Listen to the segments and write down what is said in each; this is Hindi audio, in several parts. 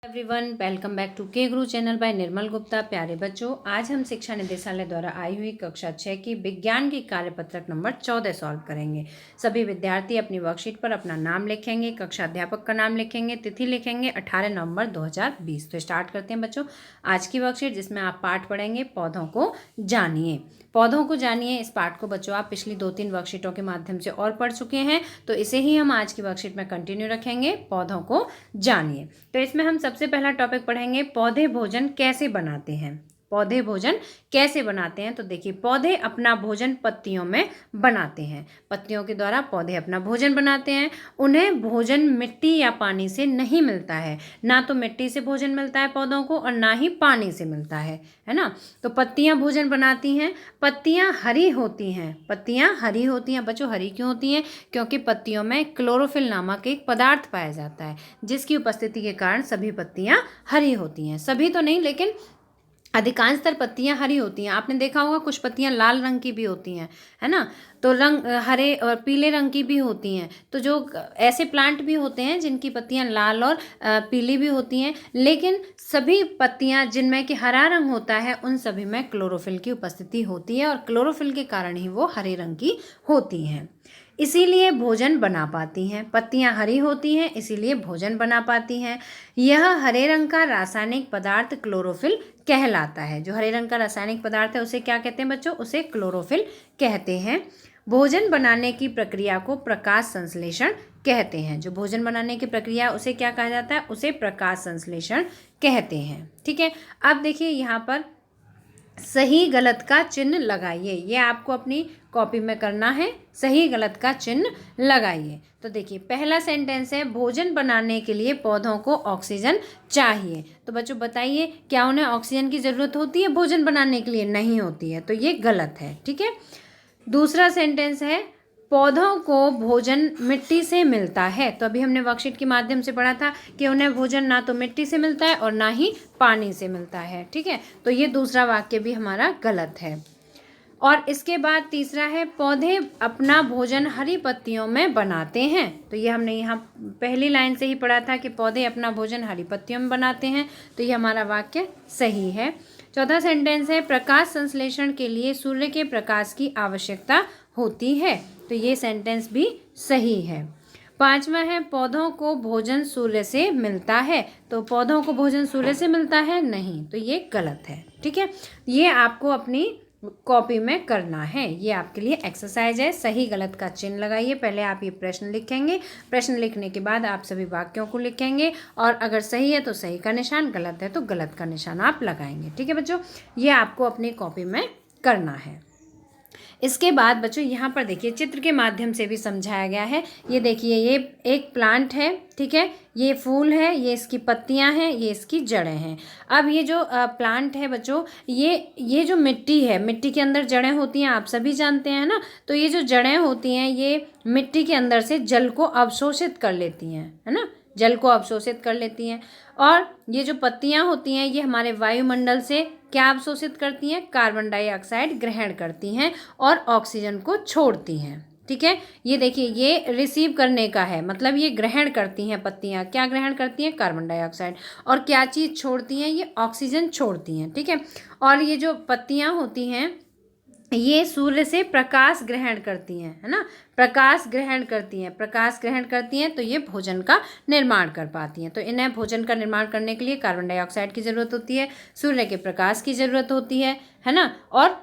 एवरीवन, वेलकम बैक टू के गुरु चैनल बाय निर्मल गुप्ता। प्यारे बच्चों, आज हम शिक्षा निदेशालय द्वारा आई हुई कक्षा 6 की विज्ञान की कार्यपत्रक नंबर 14 सॉल्व करेंगे। सभी विद्यार्थी अपनी वर्कशीट पर अपना नाम लिखेंगे, कक्षा अध्यापक का नाम लिखेंगे, तिथि लिखेंगे 18 नवंबर 2020। तो स्टार्ट करते हैं बच्चों आज की वर्कशीट, जिसमें आप पाठ पढ़ेंगे पौधों को जानिए। पौधों को जानिए, इस पाठ को बच्चों आप पिछली 2-3 वर्कशीटों के माध्यम से और पढ़ चुके हैं, तो इसे ही हम आज की वर्कशीट में कंटिन्यू रखेंगे। पौधों को जानिए। तो इसमें हम सबसे पहला टॉपिक पढ़ेंगे, पौधे भोजन कैसे बनाते हैं। पौधे भोजन कैसे बनाते हैं? तो देखिए, पौधे अपना भोजन पत्तियों में बनाते हैं। पत्तियों के द्वारा पौधे अपना भोजन बनाते हैं। उन्हें भोजन मिट्टी या पानी से नहीं मिलता है। ना तो मिट्टी से भोजन मिलता है पौधों को, और ना ही पानी से मिलता है ना। तो पत्तियां भोजन बनाती हैं। पत्तियां हरी होती हैं। पत्तियां हरी होती हैं बच्चों। हरी क्यों होती हैं? क्योंकि पत्तियों में क्लोरोफिल नामक एक पदार्थ पाया जाता है, जिसकी उपस्थिति के कारण सभी पत्तियां हरी होती हैं। सभी तो नहीं, लेकिन अधिकांशतर पत्तियां हरी होती हैं। आपने देखा होगा कुछ पत्तियां लाल रंग की भी होती हैं, है ना। तो रंग हरे और पीले रंग की भी होती हैं। तो जो ऐसे प्लांट भी होते हैं जिनकी पत्तियां लाल और पीली भी होती हैं, लेकिन सभी पत्तियां जिनमें कि हरा रंग होता है, उन सभी में क्लोरोफिल की उपस्थिति होती है, और क्लोरोफिल के कारण ही वो हरे रंग की होती हैं। इसीलिए भोजन बना पाती हैं। पत्तियां हरी होती हैं, इसीलिए भोजन बना पाती हैं। यह हरे रंग का रासायनिक पदार्थ क्लोरोफिल कहलाता है। जो हरे रंग का रासायनिक पदार्थ है उसे क्या कहते हैं बच्चों? उसे क्लोरोफिल कहते हैं। भोजन बनाने की प्रक्रिया को प्रकाश संश्लेषण कहते हैं। जो भोजन बनाने की प्रक्रिया, उसे क्या कहा जाता है? उसे प्रकाश संश्लेषण कहते हैं। ठीक है। अब देखिए, यहाँ पर सही गलत का चिन्ह लगाइए। ये आपको अपनी कॉपी में करना है। सही गलत का चिन्ह लगाइए। तो देखिए, पहला सेंटेंस है, भोजन बनाने के लिए पौधों को ऑक्सीजन चाहिए। तो बच्चों बताइए, क्या उन्हें ऑक्सीजन की ज़रूरत होती है भोजन बनाने के लिए? नहीं होती है, तो ये गलत है। ठीक है। दूसरा सेंटेंस है, पौधों को भोजन मिट्टी से मिलता है। तो अभी हमने वर्कशीट के माध्यम से पढ़ा था कि उन्हें भोजन ना तो मिट्टी से मिलता है और ना ही पानी से मिलता है। ठीक है। तो ये दूसरा वाक्य भी हमारा गलत है। और इसके बाद तीसरा है, पौधे अपना भोजन हरी पत्तियों में बनाते हैं। तो ये हमने यहाँ पहली लाइन से ही पढ़ा था कि पौधे अपना भोजन हरी पत्तियों में बनाते हैं। तो ये हमारा वाक्य सही है। चौथा सेंटेंस है, प्रकाश संश्लेषण के लिए सूर्य के प्रकाश की आवश्यकता होती है। तो ये सेंटेंस भी सही है। पांचवा है, पौधों को भोजन सूर्य से मिलता है। तो पौधों को भोजन सूर्य से मिलता है? नहीं, तो ये गलत है। ठीक है। ये आपको अपनी कॉपी में करना है। ये आपके लिए एक्सरसाइज है। सही गलत का चिन्ह लगाइए। पहले आप ये प्रश्न लिखेंगे। प्रश्न लिखने के बाद आप सभी वाक्यों को लिखेंगे, और अगर सही है तो सही का निशान, गलत है तो गलत का निशान आप लगाएंगे। ठीक है बच्चों, ये आपको अपनी कॉपी में करना है। इसके बाद बच्चों, यहाँ पर देखिए, चित्र के माध्यम से भी समझाया गया है। ये देखिए, ये एक प्लांट है। ठीक है। ये फूल है, ये इसकी पत्तियां हैं, ये इसकी जड़ें हैं। अब ये जो प्लांट है बच्चों, ये जो मिट्टी है, मिट्टी के अंदर जड़ें होती हैं, आप सभी जानते हैं ना। तो ये जो जड़ें होती हैं, ये मिट्टी के अंदर से जल को अवशोषित कर लेती हैं, है ना। जल को अवशोषित कर लेती हैं। और ये जो पत्तियां होती हैं, ये हमारे वायुमंडल से क्या अवशोषित करती हैं? कार्बन डाइऑक्साइड ग्रहण करती हैं और ऑक्सीजन को छोड़ती हैं। ठीक है। ये देखिए, ये रिसीव करने का है, मतलब ये ग्रहण करती हैं। पत्तियां क्या ग्रहण करती हैं? Carbon dioxide. और क्या चीज़ छोड़ती हैं? ये ऑक्सीजन छोड़ती हैं। ठीक है। और ये जो पत्तियां होती हैं, ये सूर्य से प्रकाश ग्रहण करती हैं, है ना। प्रकाश ग्रहण करती हैं। प्रकाश ग्रहण करती हैं, तो ये भोजन का निर्माण कर पाती हैं। तो इन्हें भोजन का निर्माण करने के लिए कार्बन डाइऑक्साइड की ज़रूरत होती है, सूर्य के प्रकाश की ज़रूरत होती है ना। और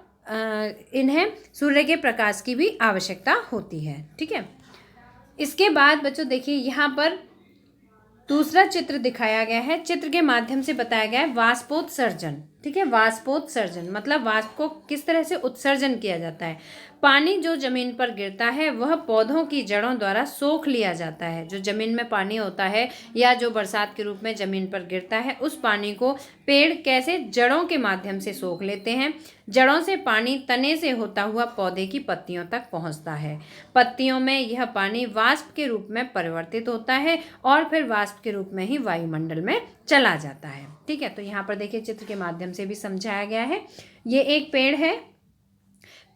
इन्हें सूर्य के प्रकाश की भी आवश्यकता होती है। ठीक है। इसके बाद बच्चों देखिए, यहाँ पर दूसरा चित्र दिखाया गया है। चित्र के माध्यम से बताया गया है वाष्पोत्सर्जन। ठीक है। वाष्पोत्सर्जन मतलब वाष्प को किस तरह से उत्सर्जन किया जाता है। पानी जो जमीन पर गिरता है, वह पौधों की जड़ों द्वारा सोख लिया जाता है। जो जमीन में पानी होता है, या जो बरसात के रूप में जमीन पर गिरता है, उस पानी को पेड़ कैसे? जड़ों के माध्यम से सोख लेते हैं। जड़ों से पानी तने से होता हुआ पौधे की पत्तियों तक पहुंचता है। पत्तियों में यह पानी वाष्प के रूप में परिवर्तित होता है, और फिर वाष्प के रूप में ही वायुमंडल में चला जाता है। ठीक है। तो यहाँ पर देखिए, चित्र के माध्यम से भी समझाया गया है। ये एक पेड़ है।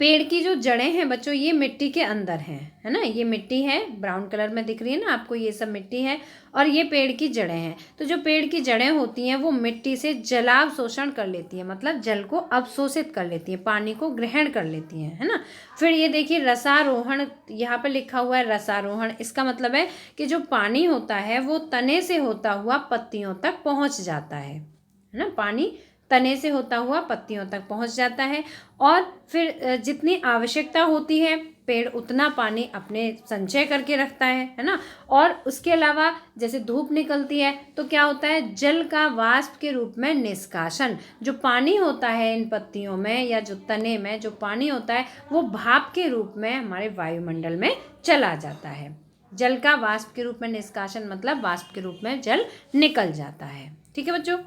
पेड़ की जो जड़ें हैं बच्चों ये मिट्टी के अंदर हैं, है ना, ये मिट्टी है, ब्राउन कलर में दिख रही है ना आपको, ये सब मिट्टी है और ये पेड़ की जड़ें हैं। तो जो पेड़ की जड़ें होती हैं वो मिट्टी से जलावशोषण कर लेती हैं, मतलब जल को अवशोषित कर लेती हैं, पानी को ग्रहण कर लेती हैं, है ना। फिर ये देखिए रसारोहण, यहाँ पर लिखा हुआ है रसारोहण, इसका मतलब है कि जो पानी होता है वो तने से होता हुआ पत्तियों तक पहुँच जाता है ना, पानी तने से होता हुआ पत्तियों तक पहुंच जाता है और फिर जितनी आवश्यकता होती है पेड़ उतना पानी अपने संचय करके रखता है ना। और उसके अलावा जैसे धूप निकलती है तो क्या होता है, जल का वाष्प के रूप में निष्कासन, जो पानी होता है इन पत्तियों में या जो तने में जो पानी होता है वो भाप के रूप में हमारे वायुमंडल में चला जाता है। जल का वाष्प के रूप में निष्कासन मतलब वाष्प के रूप में जल निकल जाता है। ठीक है बच्चों,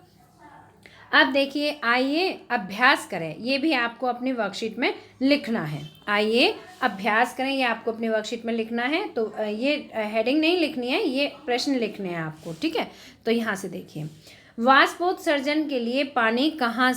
अब देखिए आइए अभ्यास करें, ये भी आपको अपनी वर्कशीट में लिखना है। आइए अभ्यास करें, ये आपको अपनी वर्कशीट में लिखना है। तो ये हेडिंग नहीं लिखनी है, ये प्रश्न लिखने हैं आपको, ठीक है। तो यहाँ से देखिए, वाष्पोत्सर्जन के लिए पानी कहाँ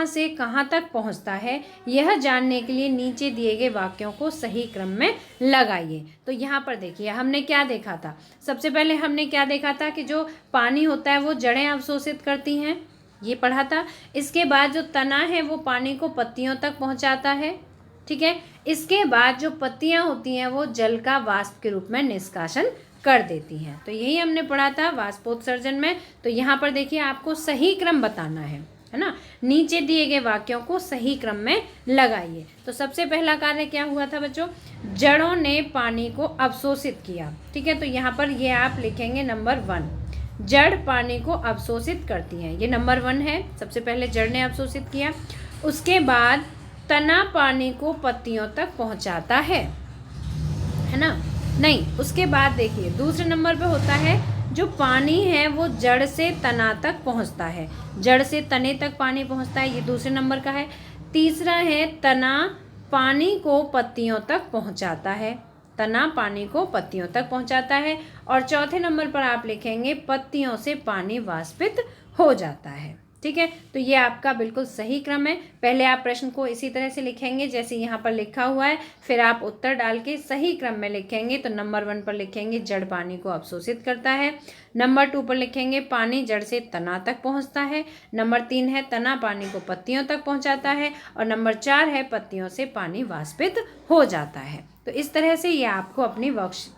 से कहाँ तक पहुँचता है, यह जानने के लिए नीचे दिए गए वाक्यों को सही क्रम में लगाइए। तो यहाँ पर देखिए हमने क्या देखा था, सबसे पहले हमने क्या देखा था कि जो पानी होता है वो जड़ें अवशोषित करती हैं, ये पढ़ा था। इसके बाद जो तना है वो पानी को पत्तियों तक पहुँचाता है, ठीक है। इसके बाद जो पत्तियाँ होती हैं वो जल का वाष्प के रूप में निष्कासन कर देती हैं। तो यही हमने पढ़ा था वाष्पोत्सर्जन में। तो यहाँ पर देखिए आपको सही क्रम बताना है ना, नीचे दिए गए वाक्यों को सही क्रम में लगाइए। तो सबसे पहला कार्य क्या हुआ था बच्चों, जड़ों ने पानी को अवशोषित किया, ठीक है। तो यहाँ पर ये आप लिखेंगे नंबर 1, जड़ पानी को अवशोषित करती हैं, ये नंबर 1 है। सबसे पहले जड़ ने अवशोषित किया, उसके बाद तना पानी को पत्तियों तक पहुँचाता है ना, नहीं, उसके बाद देखिए दूसरे नंबर पे होता है जो पानी है वो जड़ से तना तक पहुंचता है, जड़ से तने तक पानी पहुंचता है, ये दूसरे नंबर का है। तीसरा है तना पानी को पत्तियों तक पहुंचाता है, तना पानी को पत्तियों तक पहुंचाता है। और चौथे नंबर पर आप लिखेंगे पत्तियों से पानी वाष्पित हो जाता है, ठीक है। तो ये आपका बिल्कुल सही क्रम है। पहले आप प्रश्न को इसी तरह से लिखेंगे जैसे यहाँ पर लिखा हुआ है, फिर आप उत्तर डाल के सही क्रम में लिखेंगे। तो नंबर 1 पर लिखेंगे जड़ पानी को अवशोषित करता है, नंबर 2 पर लिखेंगे पानी जड़ से तना तक पहुँचता है, नंबर 3 है तना पानी को पत्तियों तक पहुँचाता है, और नंबर 4 है पत्तियों से पानी वाष्पित हो जाता है। तो इस तरह से ये आपको अपनी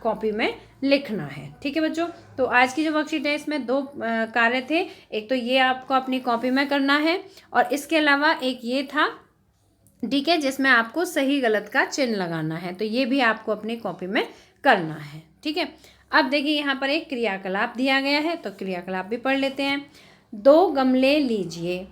कॉपी में लिखना है, ठीक है बच्चों। तो आज की जो वर्कशीट है इसमें 2 कार्य थे, एक तो ये आपको अपनी कॉपी में करना है और इसके अलावा एक ये था, ठीक है, जिसमें आपको सही गलत का चिन्ह लगाना है। तो ये भी आपको अपनी कॉपी में करना है, ठीक है। अब देखिए यहाँ पर एक क्रियाकलाप दिया गया है, तो क्रियाकलाप भी पढ़ लेते हैं। 2 गमले लीजिए,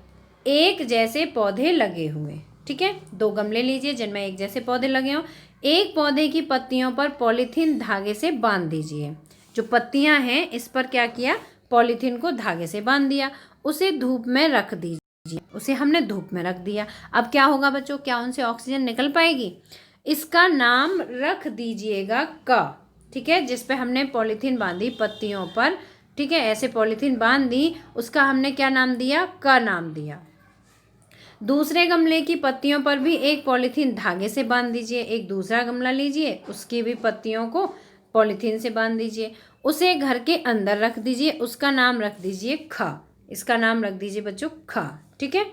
एक जैसे पौधे लगे हुए, ठीक है। 2 गमले लीजिए जिनमें एक जैसे पौधे लगे हों, एक पौधे की पत्तियों पर पॉलीथीन धागे से बांध दीजिए। जो पत्तियां हैं इस पर क्या किया, पॉलीथीन को धागे से बांध दिया, उसे धूप में रख दीजिए, उसे हमने धूप में रख दिया। अब क्या होगा बच्चों, क्या उनसे ऑक्सीजन निकल पाएगी। इसका नाम रख दीजिएगा क, ठीक है, जिस पे हमने पॉलीथीन बांधी पत्तियों पर, ठीक है, ऐसे पॉलीथीन बांध दी, उसका हमने क्या नाम दिया, क नाम दिया। दूसरे गमले की पत्तियों पर भी एक पॉलीथीन धागे से बांध दीजिए, एक दूसरा गमला लीजिए, उसकी भी पत्तियों को पॉलीथीन से बांध दीजिए, उसे घर के अंदर रख दीजिए, उसका नाम रख दीजिए ख, इसका नाम रख दीजिए बच्चों ख, ठीक है।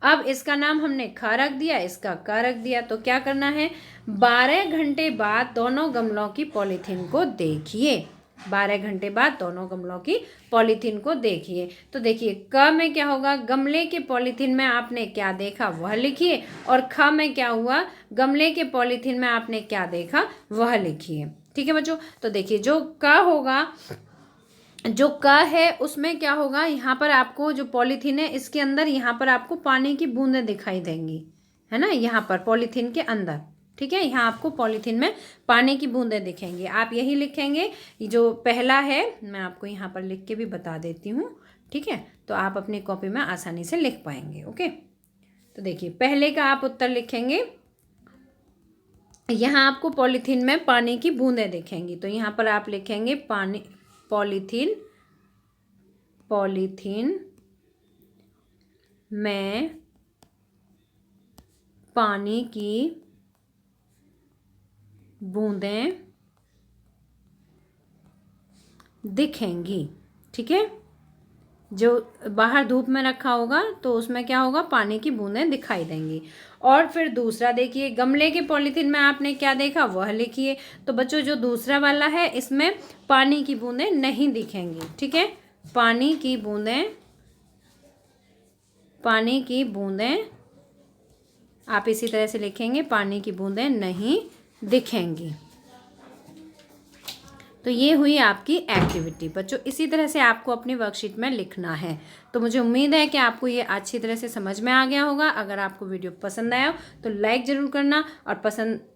अब इसका नाम हमने ख रख दिया, इसका क रख दिया। तो क्या करना है, 12 घंटे बाद दोनों गमलों की पॉलीथीन को देखिए, 12 घंटे बाद दोनों गमलों की पॉलीथीन को देखिए। तो देखिए क में क्या होगा, गमले के पॉलीथीन में आपने क्या देखा वह लिखिए, और ख में क्या हुआ, गमले के पॉलीथीन में आपने क्या देखा वह लिखिए, ठीक है बच्चों। तो देखिए जो क होगा, जो क है उसमें क्या होगा, यहाँ पर आपको जो पॉलीथीन है इसके अंदर यहाँ पर आपको पानी की बूंदें दिखाई देंगी, है ना, यहाँ पर पॉलीथीन के अंदर, ठीक है, यहाँ आपको पॉलीथीन में पानी की बूंदें दिखेंगी। आप यही लिखेंगे, जो पहला है मैं आपको यहाँ पर लिख के भी बता देती हूँ, ठीक है, तो आप अपनी कॉपी में आसानी से लिख पाएंगे। ओके, तो देखिए पहले का आप उत्तर लिखेंगे, यहाँ आपको पॉलीथीन में पानी की बूंदें दिखेंगी, तो यहाँ पर आप लिखेंगे पानी, पॉलीथीन में पानी की बूंदें दिखेंगी। ठीक है, जो बाहर धूप में रखा होगा तो उसमें क्या होगा, पानी की बूंदें दिखाई देंगी। और फिर दूसरा देखिए, गमले के पॉलीथीन में आपने क्या देखा वह लिखिए। तो बच्चों जो दूसरा वाला है इसमें पानी की बूंदें नहीं दिखेंगी। ठीक है, पानी की बूंदें आप इसी तरह से लिखेंगे, पानी की बूंदें नहीं दिखेंगी। तो ये हुई आपकी एक्टिविटी बच्चों। इसी तरह से आपको अपनी वर्कशीट में लिखना है। तो मुझे उम्मीद है कि आपको ये अच्छी तरह से समझ में आ गया होगा। अगर आपको वीडियो पसंद आया हो तो लाइक ज़रूर करना, और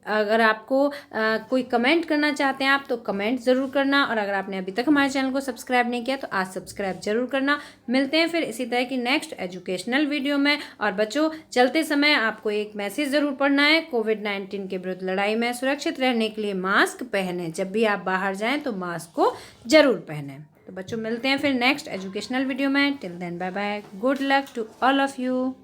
अगर आपको कोई कमेंट करना चाहते हैं आप तो कमेंट ज़रूर करना। और अगर आपने अभी तक हमारे चैनल को सब्सक्राइब नहीं किया तो आज सब्सक्राइब जरूर करना। मिलते हैं फिर इसी तरह की नेक्स्ट एजुकेशनल वीडियो में। और बच्चों चलते समय आपको एक मैसेज ज़रूर पढ़ना है, कोविड-19 के विरुद्ध लड़ाई में सुरक्षित रहने के लिए मास्क पहने। जब भी आप बाहर जाएं तो मास्क को जरूर पहने। तो बच्चों मिलते हैं फिर नेक्स्ट एजुकेशनल वीडियो में। Till then bye bye, good luck to all of you.